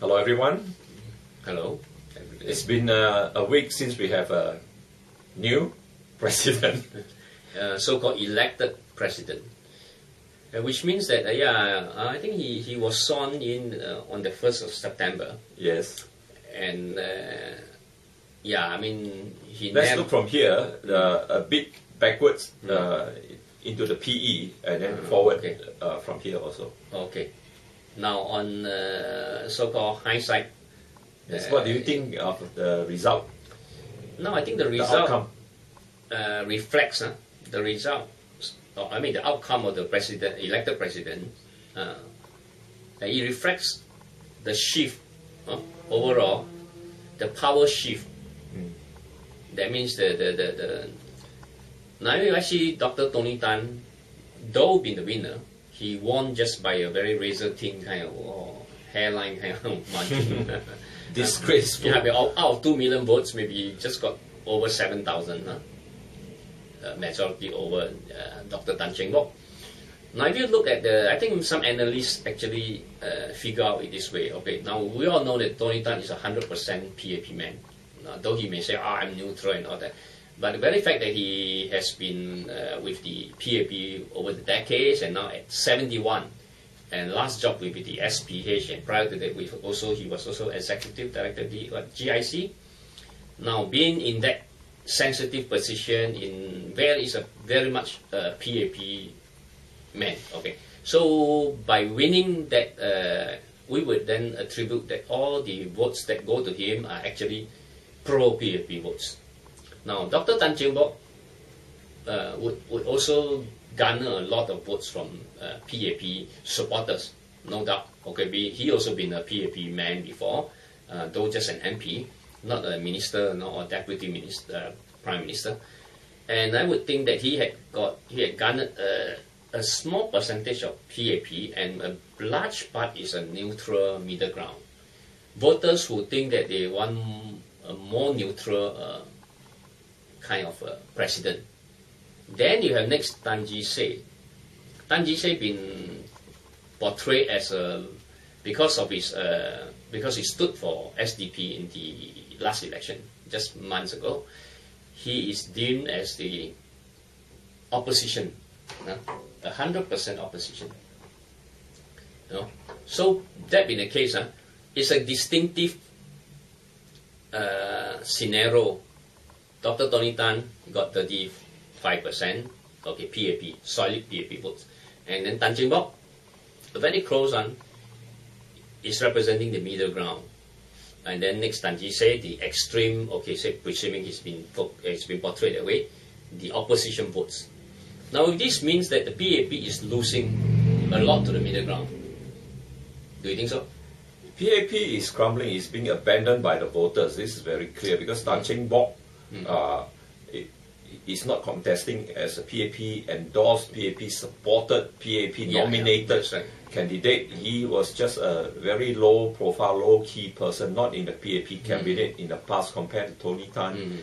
Hello everyone. Hello. It's been a week since we have a new president. So-called elected president. Which means that, I think he was sworn in on the 1st of September. Yes. And, I mean, Let's look from here, a bit backwards into the PE, and then forward from here also. Okay. Now, on so-called hindsight. Yes. What do you think of the result? No, I think the result reflects the result. I mean, the outcome of the elected president. It reflects the shift overall, the power shift. That means now actually Dr. Tony Tan, though being the winner, he won just by a very razor-thin kind of hairline kind of margin. Disgraceful. Out of 2 million votes, maybe he just got over 7,000 majority over Dr. Tan Cheng Bock. Now, if you look at I think some analysts actually figure out it this way. Okay, now we all know that Tony Tan is 100% PAP man. Though he may say, I'm neutral and all that. But the very fact that he has been with the PAP over the decades and now at 71, and last job with the SPH, and prior to that he was also executive director of the GIC. Now being in that sensitive position is a very much PAP man. Okay, so by winning that, we would then attribute that all the votes that go to him are actually pro-PAP votes. Now, Dr. Tan Cheng Bock would also garner a lot of votes from PAP supporters, no doubt. Okay, he also been a PAP man before, though just an MP, not a minister, nor a deputy minister, prime minister. And I would think that he had garnered a small percentage of PAP, and a large part is a neutral middle ground. Voters who think that they want a more neutral kind of president. Then you have next Tan Ji Se. Tan Ji Se been portrayed as because he stood for SDP in the last election just months ago. He is deemed as the opposition, 100% opposition. So that being the case, it's a distinctive scenario. Dr. Tony Tan got 35%, okay, PAP, solid PAP votes. And then Tan Cheng Bock, a very close one, is representing the middle ground. And then next Tan Ji Se, the extreme, okay, say, presuming it's been portrayed that way, the opposition votes. Now this means that the PAP is losing a lot to the middle ground. Do you think so? PAP is crumbling, is being abandoned by the voters. This is very clear because Tan Cheng Bock is not contesting as a PAP endorsed, PAP supported, PAP nominated candidate. He was just a very low profile, low key person, not in the PAP cabinet in the past compared to Tony Tan.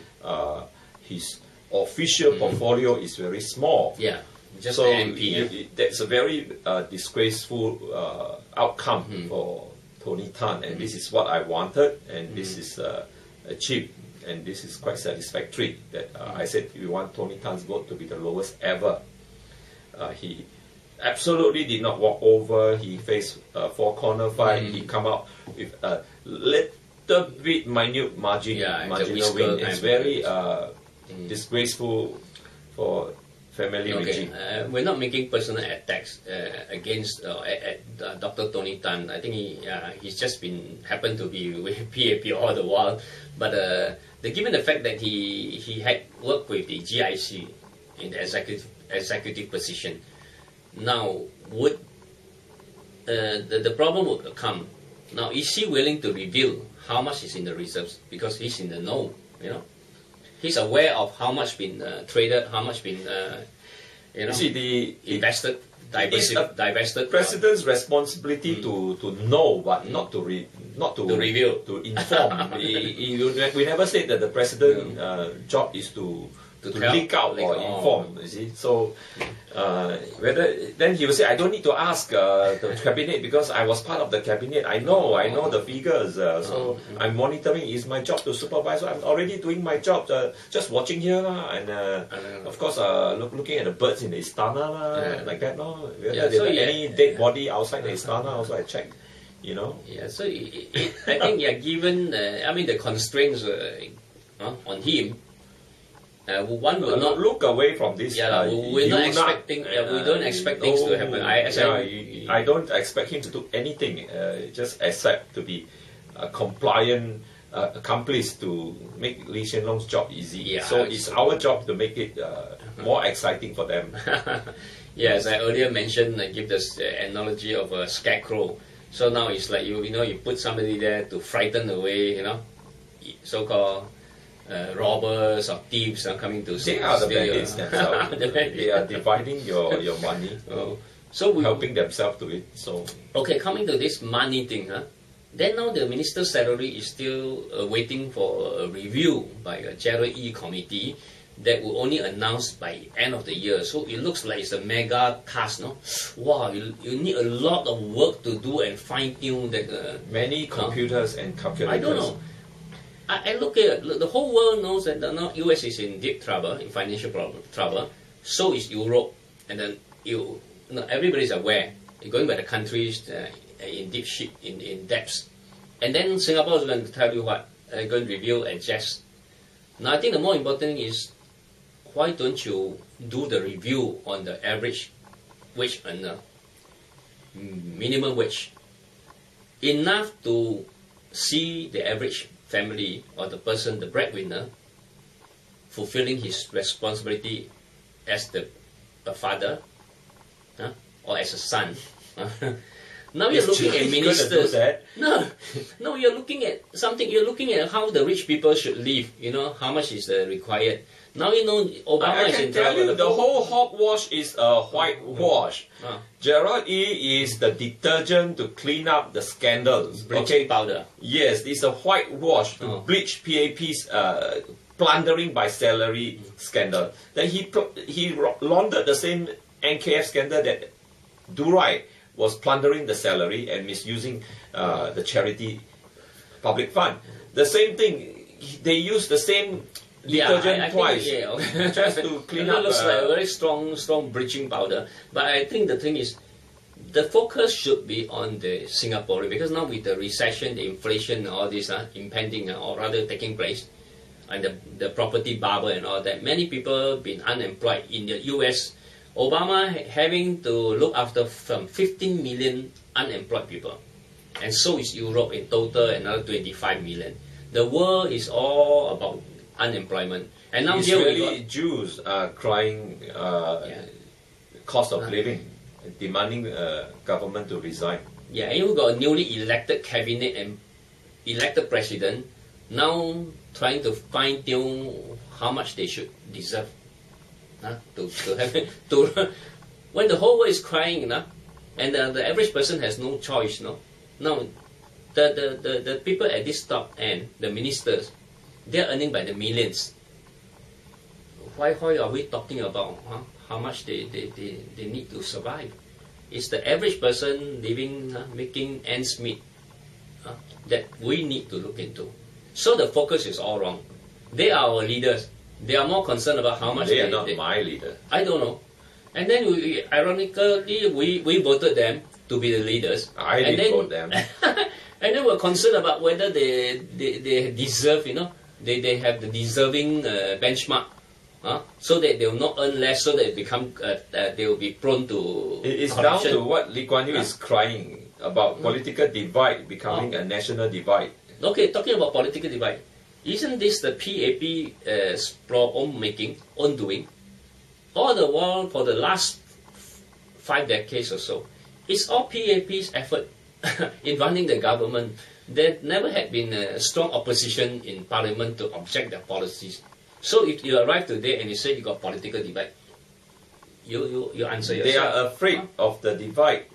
His official portfolio is very small. Yeah, just so MP. That's a very disgraceful outcome for Tony Tan, and this is what I wanted, and this is achieved. And this is quite satisfactory that I said we want Tony Tan's vote to be the lowest ever. He absolutely did not walk over. He faced a four-corner fight. He come out with a little bit minute marginal win. It's very disgraceful for family regime. We're not making personal attacks against Dr. Tony Tan. I think he's just happened to be with PAP all the while. But given the fact that he had worked with the GIC in the executive position, now would the problem would come. Now, is he willing to reveal how much is in the reserves? Because he's in the know, He's aware of how much been traded, how much been invested, divested. President's responsibility to know, but not to reveal, to inform. We never said that the president's job is to to leak out or inform, you see. So then he will say, I don't need to ask the cabinet because I was part of the cabinet. I know the figures. So I'm monitoring. It's my job to supervise. So I'm already doing my job. Just watching here and of course looking at the birds in the istana like that. No, whether any dead body outside the istana also I check. You know. Yeah. So I think given I mean the constraints on him. One will not look away from this. We're not expecting. We don't expect things to happen. I don't expect him to do anything. Just accept to be a compliant accomplice to make Lee Hsien Loong's job easy. So it's our job to make it more exciting for them. As I earlier mentioned, I give this analogy of a scarecrow. So now it's like you put somebody there to frighten away, so-called robbers or thieves are coming to steal. They are the bandits themselves. They are dividing your money, so helping themselves to it. So coming to this money thing, then now the minister's salary is still waiting for a review by a Gerald E committee that will only announce by end of the year. So it looks like it's a mega task, no? Wow, you need a lot of work to do and fine tune that. Many computers and calculators. I don't know. I look at the whole world knows that the US is in deep trouble, in financial trouble. So is Europe, and then everybody's aware. You're going by the countries in deep shit, in debts, and then Singapore is going to tell you what, going to review, adjust. Now I think the more important thing is, why don't you do the review on the average wage earner, minimum wage, enough to see the average family or the person, the breadwinner, fulfilling his responsibility as a father or as a son. Now you're looking at ministers. No, you're looking at something. You're looking at how the rich people should live. How much is required. Now Obama is in trouble. The whole hogwash is a whitewash. Gerald E is the detergent to clean up the scandals. Bleaching powder. Yes, it's a whitewash to bleach PAP's plundering by salary scandal. Then he laundered the same NKF scandal that Do Right was plundering the salary and misusing the charity public fund. The same thing. They used the same detergent twice, just to clean up. It looks like a very strong bleaching powder. But I think the thing is, the focus should be on the Singaporean, because now with the recession, the inflation, all this impending or rather taking place, and the property bubble and all that, many people been unemployed in the US. Obama having to look after from 15 million unemployed people, and so is Europe in total another 25 million. The world is all about unemployment, and now here really Jews are crying cost of living, demanding government to resign. Yeah, and you got a newly elected cabinet and elected president now trying to fine tune how much they should deserve. When the whole world is crying, and the average person has no choice, Now, the people at this top end, the ministers, they are earning by the millions. Why are we talking about how much they need to survive? It's the average person living, making ends meet that we need to look into. So the focus is all wrong. They are our leaders. They are more concerned about how much they are not my leader. I don't know. And then ironically, we voted them to be the leaders. I didn't vote them. And then we're concerned about whether they deserve, they have the deserving benchmark, so that they will not earn less, so that they will be prone to It's corruption. down to what Lee Kuan Yew is crying about, political divide becoming a national divide. Okay, talking about political divide, isn't this the PAP's own doing? All the while for the last 5 decades or so, it's all PAP's effort in running the government. There never had been a strong opposition in parliament to object their policies. So if you arrive today and you say you got political divide, you answer yourself. They are afraid of the divide.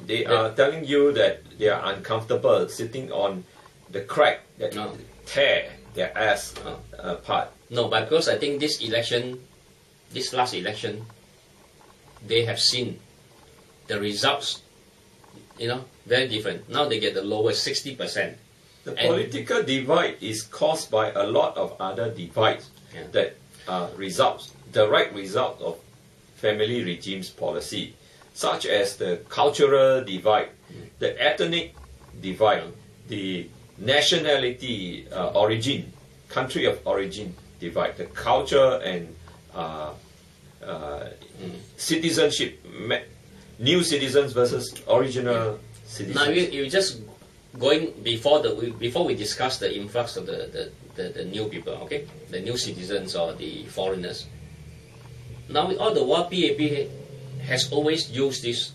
They are telling you that they are uncomfortable sitting on the crack that tear their ass apart. No, but because I think this last election, they have seen the results, very different. Now they get the lowest 60%. The political divide is caused by a lot of other divides that are direct result of family regimes policy, such as the cultural divide, the ethnic divide, the nationality origin, country of origin divide, the culture and citizenship, new citizens versus original citizens. Now you just going before we discuss the influx of the new people, okay, the new citizens or the foreigners. Now all the while PAP has always used this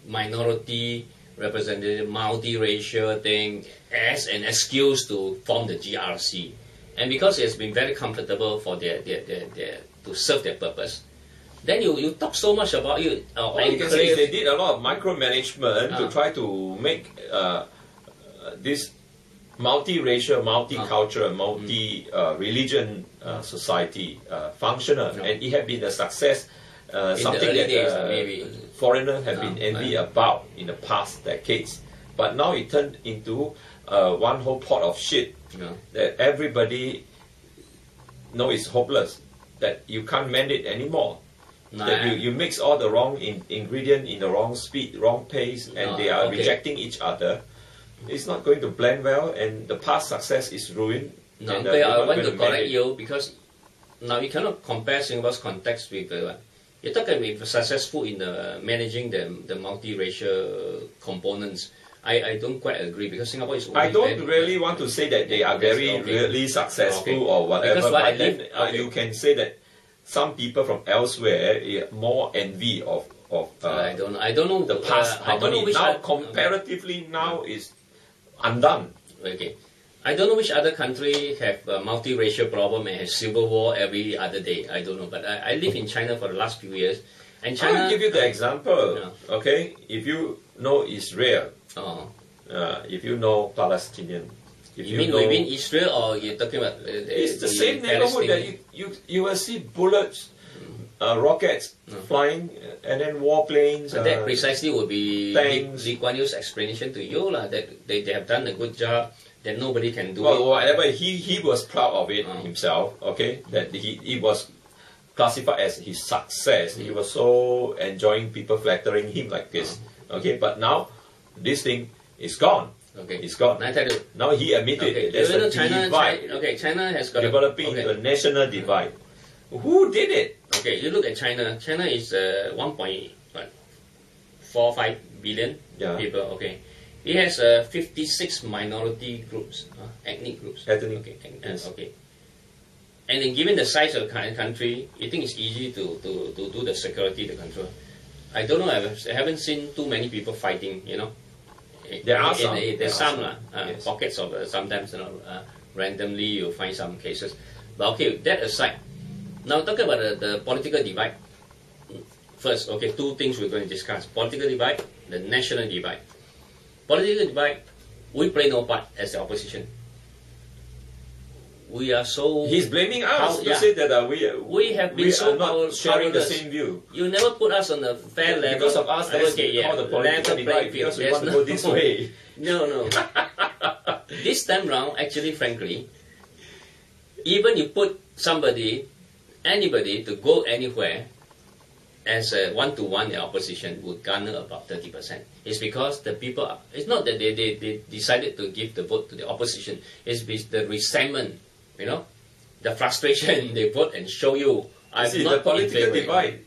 minority representative multiracial thing as an excuse to form the GRC, and because it's been very comfortable for their to serve their purpose. Then you talk so much about you. All you can say is they did a lot of micromanagement to try to make this multiracial, multicultural, multi-religion society functional, and it had been a success. Something that foreigners have been envied about in the past decades. But now it turned into one whole pot of shit that everybody knows is hopeless, that you can't mend it anymore. That you mix all the wrong ingredient in the wrong speed, wrong pace, and they are rejecting each other. It's not going to blend well, and the past success is ruined. No, I want to correct you, because now you cannot compare Singapore's context with you're talking about successful in managing the multiracial components. I don't quite agree, because Singapore is. I don't really want to say that they are really successful or whatever. But then you can say that some people from elsewhere more envy of I don't know the past harmony. Now comparatively now is undone. Okay. I don't know which other country have a multiracial problem and has civil war every other day. I don't know, but I live in China for the last few years, and China. I'll give you the example. Okay, if you know Israel, if you know Palestinian, you mean Israel, or you're talking about? It's the same neighborhood that you will see bullets, rockets flying, and then warplanes. So that precisely would be Lee Kuan Yew's explanation to you, that they have done a good job. That nobody can do it. Whatever, he was proud of it himself, okay? That he was classified as his success. He was so enjoying people flattering him like this, okay? But now, this thing is gone. Okay. It's gone. I tell you. Now he admitted there's a divide. China has got developing a national divide. Who did it? Okay, you look at China. China is 1.45 billion people, okay? It has 56 minority groups, ethnic groups. Ethnic. Okay. And then given the size of the country, you think it's easy to do the security, the control. I don't know, I haven't seen too many people fighting, There are some. There's some pockets of sometimes, randomly you'll find some cases. But okay, that aside, now talking about the political divide. First, okay, two things we're going to discuss. Political divide, the national divide. Political divide, we play no part as the opposition. We are so. He's blaming us to say that we have been so not sharing the same view. You never put us on a fair level. Because of us, that's called the political divide. Because we want to go this way. No. This time round, actually, frankly, even you put anybody to go anywhere as a one-to-one, the opposition would garner about 30%. It's because the people, it's not that they decided to give the vote to the opposition, it's the resentment, the frustration they vote and show you. The political divide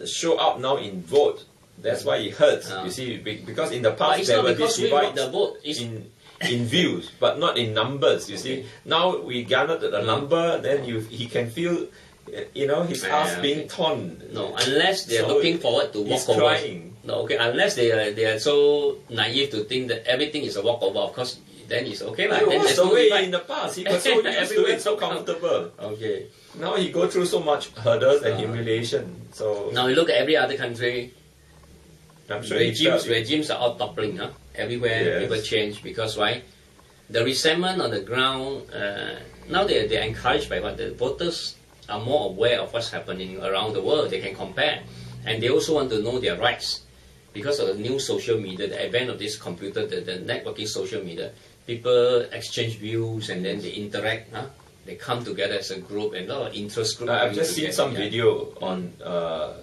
show up now in vote. That's why it hurts, you see, because in the past there were these divides in views, but not in numbers, you see. Now we garnered the number, then he can feel his ass being torn. No, unless they are looking forward to walk over. Crying. No, okay, unless they are so naive to think that everything is a walkover. Of course, then it's okay. He was away in the past. He got so used to it, so comfortable. Okay. Now he go through so much hurdles and humiliation. So now you look at every other country. I'm sure regimes are all toppling. Everywhere people change because why? The resentment on the ground now they're encouraged by what the voters are more aware of what's happening around the world. They can compare, and they also want to know their rights because of the new social media, the advent of this computer, the networking social media. People exchange views and then they interact. They come together as a group and a lot of interest groups. I've just seen some video on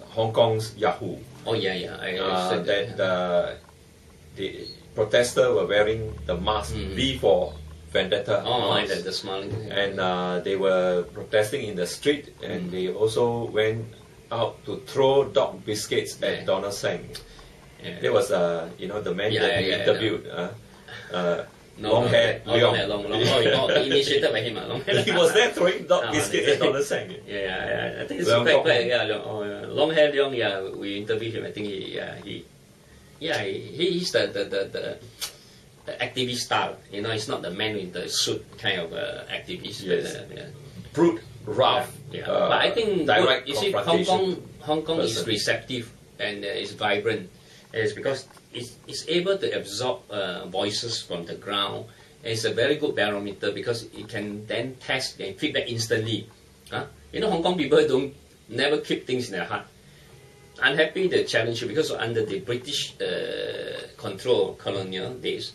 Hong Kong's Yahoo. Oh yeah. I said that the protesters were wearing the mask V for Vendetta. Oh, the smiling. And they were protesting in the street, and they also went out to throw dog biscuits at Donald Tsang. There was the man that we interviewed. Long hair, long. Oh, initiated by him. Long hair. He was there throwing dog biscuits at Donald Tsang. I think it's quite. Long hair, Leong. Yeah, we interviewed him. I think he's the activist style. He's not the man with the suit kind of activist. Yes. Brute, rough. But I think direct you see, Hong Kong is receptive and is vibrant. It's because it's able to absorb voices from the ground. And it's a very good barometer because it can then test and feedback instantly. Hong Kong people never keep things in their heart. I'm happy they challenge you because under the British control, colonial days,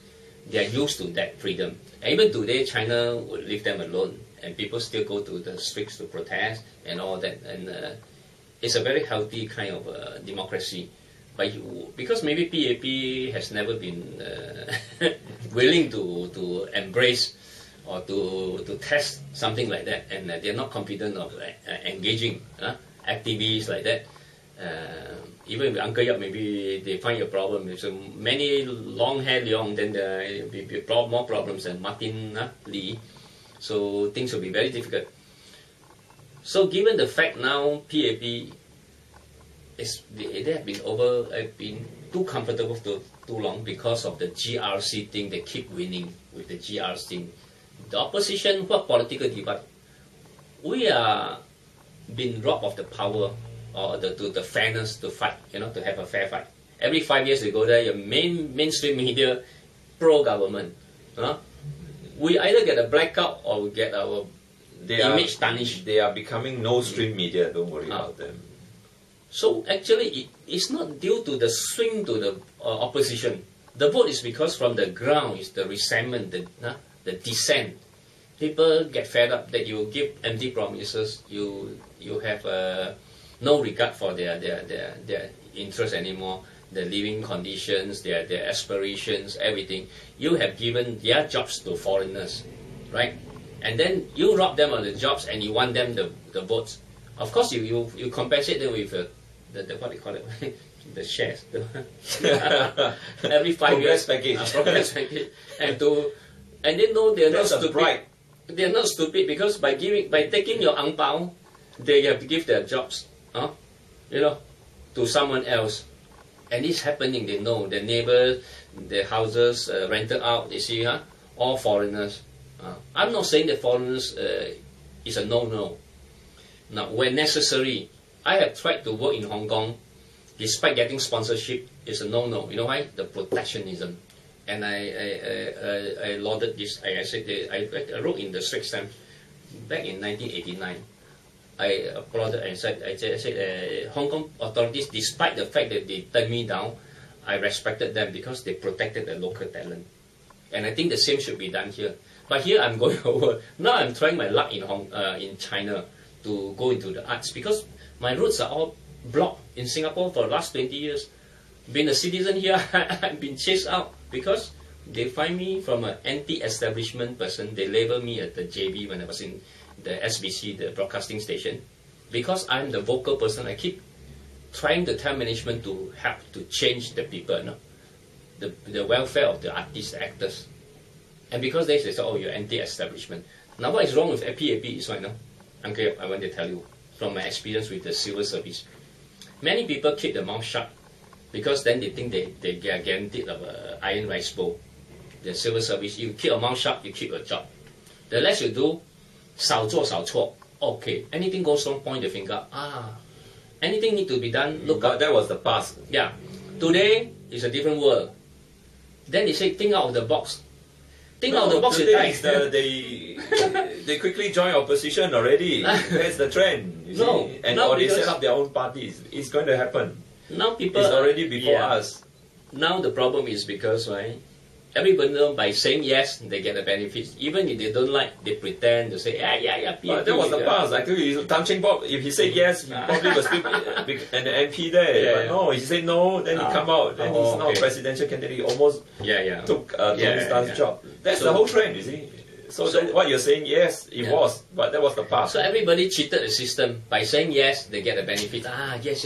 they are used to that freedom. And even today, China would leave them alone, and people still go to the streets to protest and all that. And it's a very healthy kind of democracy. But because maybe PAP has never been willing to embrace or to test something like that, and they're not confident of engaging activists like that. Even with UncleYap, maybe they find a problem. There's many long hair Leong, then there will be more problems than Martin Lee. So things will be very difficult. So given the fact now PAP they have been too comfortable for too long because of the GRC thing. They keep winning with the GRC thing. The opposition, what political debate? We are being robbed of the power or the fairness to fight, to have a fair fight. Every 5 years they go there, your mainstream media pro-government. We either get a blackout or we get our image tarnished. They are becoming no-stream media, don't worry about them. So actually, it's not due to the swing to the opposition. The vote is because from the ground is the resentment, the dissent. People get fed up that you give empty promises. You have no regard for their interests anymore, their living conditions, their aspirations, everything. You have given their jobs to foreigners, right? And then you rob them of the jobs and you want them the votes. Of course, you compensate them with the what do you call it? The shares. Every 5 years, progress package, and they know they're not stupid. They're not stupid because by taking your ang pao, they have to give their jobs, to someone else, and it's happening. They know their neighbors, their houses rented out. They see, all foreigners. I'm not saying that foreigners is a no. Now, when necessary, I have tried to work in Hong Kong, despite getting sponsorship. It's a no. You know why? The protectionism. And I lauded this. I said I wrote in the Straits Times back in 1989. I applauded and said I said Hong Kong authorities, despite the fact that they turned me down, I respected them because they protected the local talent. And I think the same should be done here. But here I'm going over. Now I'm trying my luck in China to go into the arts because my roots are all blocked in Singapore for the last 20 years. Being a citizen here, I've been chased out because they find me from an anti-establishment person. They label me at the JB when I was in the SBC, the broadcasting station. Because I'm the vocal person, I keep trying to tell management to help to change the people, the welfare of the artists, the actors. And because they say, oh, you're anti-establishment. Now what is wrong with PAP is right now? UncleYap, I want to tell you from my experience with the civil service. Many people keep their mouth shut because then they think they are guaranteed of an iron rice bowl. The civil service, you keep your mouth shut, you keep your job. The less you do, 少做少错. Okay, anything goes wrong, point the finger. Anything need to be done, look but up. That was the past. Yeah. Today is a different world. Then they say, think out of the box. Think out the box, the you thing die. is they quickly join opposition already. That's the trend. You No, see? And no, or they because- set up their own parties. It's going to happen. Now people It's already before us. Now the problem is because everybody know by saying yes they get the benefits. Even if they don't like, they pretend to say yeah. But that was the past. I tell you, Tan Cheng Bock, if he said yes, he probably was still an MP there. Yeah, but no, he said no, then he come out, then he's now okay. a presidential candidate. He almost took Tony Tan's job. That's the whole trend, you see. So what you're saying, yes, it was, but that was the past. So everybody cheated the system by saying yes, they get the benefits. Yes.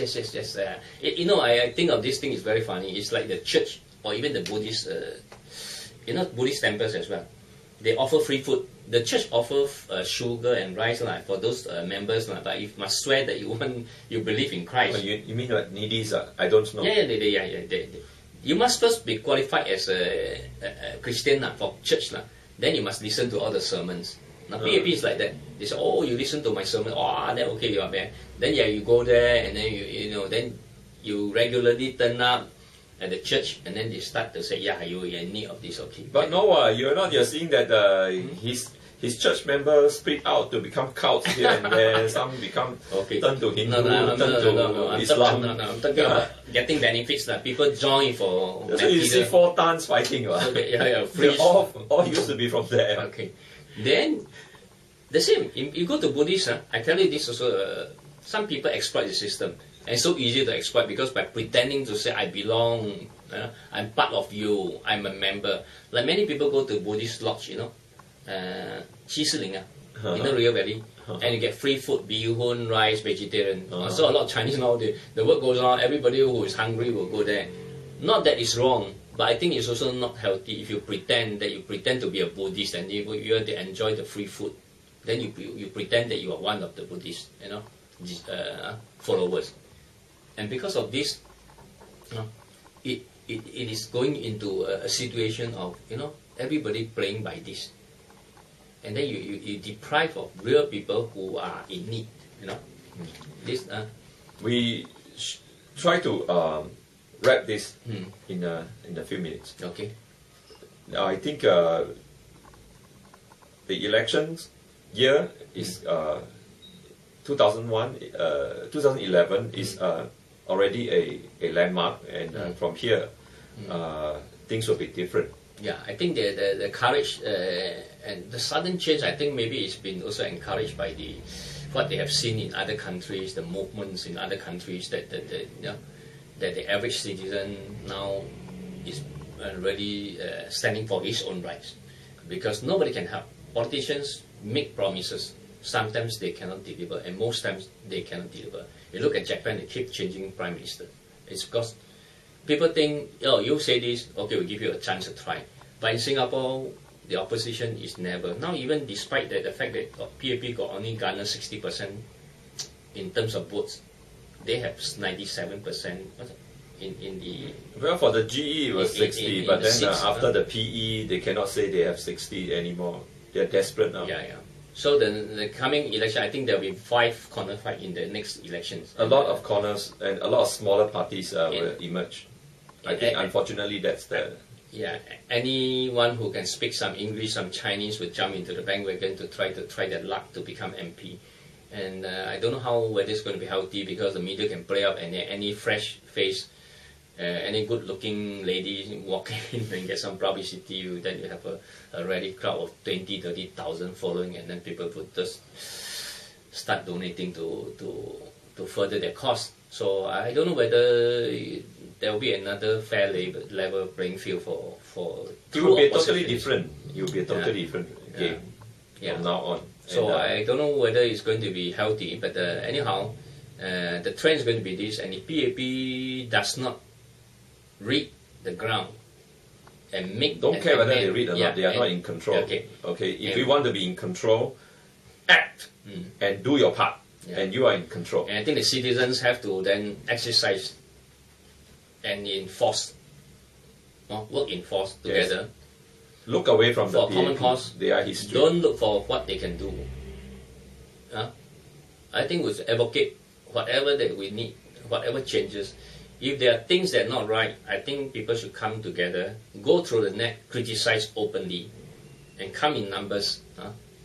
I think of this thing is very funny. It's like the church or even the Buddhist, Buddhist temples as well. They offer free food. The church offers sugar and rice for those members, but you must swear that you believe in Christ. Oh, you mean what, needies? I don't know. They. You must first be qualified as a Christian for church. Then you must listen to all the sermons. Now PAP is like that. They say, oh, you listen to my sermon. Oh, then okay, you are there. Then you go there and then then you regularly turn up at the church, and then they start to say, yeah, you're in need of this, okay. But no, you're seeing that his church members split out to become cults here and there. Some become turn to Hindu, turn to Islam. I'm talking about getting benefits. People join for. So you see 4 tons fighting. Free. All used to be from there. Okay. Then the same. If you go to Buddhist, I tell you this also. Some people exploit the system. And it's so easy to exploit because by pretending to say I belong, I'm part of you, I'm a member. Like many people go to Buddhist lodge, Chi Si Ling, in the Rio Valley, and you get free food, bee-hoon, rice, vegetarian. So a lot of Chinese now, the work goes on, everybody who is hungry will go there. Not that it's wrong, but I think it's also not healthy if you pretend to be a Buddhist and you want to enjoy the free food. Then you pretend that you are one of the Buddhist, followers. And because of this, it is going into a situation of everybody playing by this, and then you deprive of real people who are in need. This. We try to wrap this in a few minutes. Okay. Now I think the elections year is 2011 is already a landmark, and from here things will be different. Yeah, I think the courage and the sudden change, I think maybe it's been also encouraged by what they have seen in other countries, the movements in other countries that the average citizen now is really standing for his own rights, because nobody can help. Politicians make promises. Sometimes they cannot deliver, and most times they cannot deliver. You look at Japan, they keep changing prime minister. It's because people think, oh, you say this, okay, we'll give you a chance to try. But in Singapore, the opposition is never. Now, even despite the fact that PAP got only garnered 60% in terms of votes, they have 97% in the... Well, for the GE it was 60, but then seats, after the PE, they cannot say they have 60 anymore. They're desperate now. Yeah. So the coming election, I think there will be 5 corner fight in the next elections. A lot of corners and a lot of smaller parties will emerge. I think unfortunately that's the... Yeah, anyone who can speak some English, some Chinese will jump into the bandwagon to try their luck to become MP. And I don't know whether it's going to be healthy, because the media can play up and any fresh face, any good-looking lady walk in and get some publicity, then you have a rally crowd of 20, 30,000 following, and then people would just start donating to further their cause. So I don't know whether there will be another fair level playing field for. It will be a totally different. It will be a totally different game from now on. So I don't know whether it's going to be healthy, but anyhow, the trend is going to be this. And if PAP does not read the ground and make... Don't care whether they read or not, they are not in control. Okay. If you want to be in control, act and do your part, and you are in control. And I think the citizens have to then exercise and enforce, work in force together. Yes. Look away from the common cause. They are history. Don't look for what they can do. I think we should advocate whatever that we need, whatever changes. If there are things that are not right, I think people should come together, go through the net, criticize openly, and come in numbers,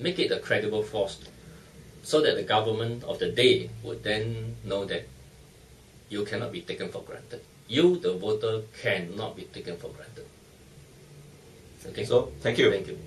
make it a credible force, so that the government of the day would then know that you cannot be taken for granted. You, the voter, cannot be taken for granted. Okay. So, thank you. Thank you.